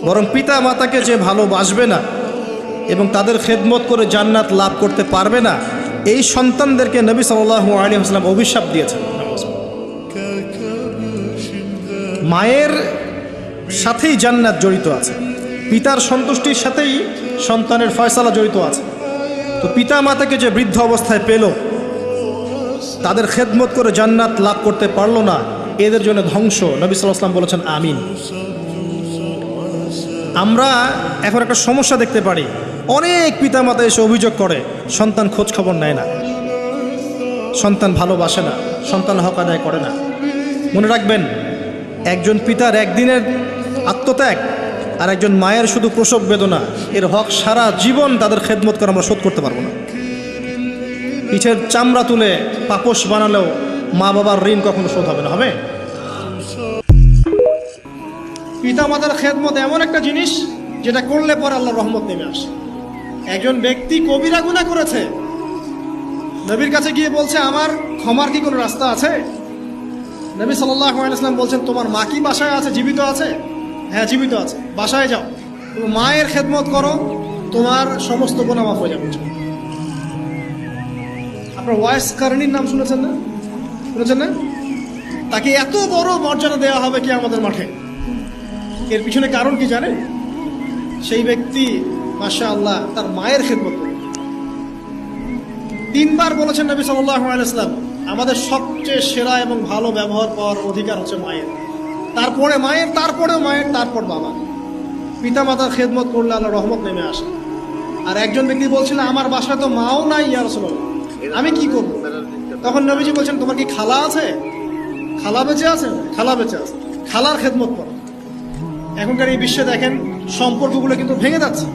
বরং পিতা মাতাকে যে ভালোবাসবে না এবং তাদের খেদমত করে জান্নাত লাভ করতে পারবে না, এই সন্তানদেরকে নবী সাল্লাল্লাহু আলাইহি ওয়াসাল্লাম অভিশাপ দিয়েছেন। মায়ের সাথেই জান্নাত জড়িত আছে, পিতার সন্তুষ্টির সাথেই সন্তানের ফয়সালা জড়িত আছে। তো পিতা মাতাকে যে বৃদ্ধ অবস্থায় পেল, তাদের খেদমত করে জান্নাত লাভ করতে পারলো না, এদের জন্য ধ্বংস। নবী সাল্লাল্লাহু আলাইহি ওয়াসাল্লাম বলেছেন আমিন। আমরা এখন একটা সমস্যা দেখতে পারি, অনেক পিতামাতা এসে অভিযোগ করে সন্তান খোঁজ খবর নেয় না, সন্তান ভালোবাসে না, সন্তান হক আদায় করে না। মনে রাখবেন, একজন পিতার একদিনের আত্মত্যাগ আর একজন মায়ের শুধু প্রসব বেদনা, এর হক সারা জীবন তাদের খেদমত করে আমরা শোধ করতে পারবো না। পিঠের চামড়া তুলে পাপোশ বানালেও মা বাবার ঋণ কখনো শোধ হবে না। হবে? পিতা মাতার খেদমত এমন একটা জিনিস যেটা করলে পরে আল্লাহর রহমত নেমে আসে। একজন ব্যক্তি কবিরা গুনাহ করেছে, নবীর কাছে গিয়ে বলছে আমার ক্ষমার কি কোনো রাস্তা আছে? নবী সাল্লাল্লাহু আলাইহি ওয়াসাল্লাম বলছেন তোমার মা কি বাসায় আছে, জীবিত আছে? হ্যাঁ জীবিত আছে। বাসায় যাও, তুমি মায়ের খেদমত করো, তোমার সমস্ত গুনাহ মাফ হয়ে যাবে। আপনার ওয়াইস কারণীর নাম শুনেছেন না? শুনেছেন না? তাকে এত বড় মর্যাদা দেওয়া হবে কি আমাদের মাঠে। এর পিছনে কারণ কি জানেন? সেই ব্যক্তি মাশাআল্লাহ তার মায়ের খেদমত করে। 3 বার বলেছেন নবী সাল্লাল্লাহু আলাইহি ওয়াসাল্লাম আমাদের সবচেয়ে সেরা এবং ভালো ব্যবহার পাওয়ার অধিকার হচ্ছে মায়ের, তারপরে মায়ের, তারপরেও মায়ের, তারপর বাবা। পিতা মাতার খেদমত করলে আল্লাহর রহমত নেমে আসে। আর একজন ব্যক্তি বলছিল আমার বাসায় তো মাও নাই ইয়া রাসূলুল্লাহ, আমি কি করব? তখন নবীজি বলছেন তোমার কি খালা আছে? খালা বেঁচে আছে? খালা বেঁচে আছে, খালার খেদমত করো। এখনকার এই বিশ্বে দেখেন সম্পর্কগুলো কিন্তু ভেঙে যাচ্ছে।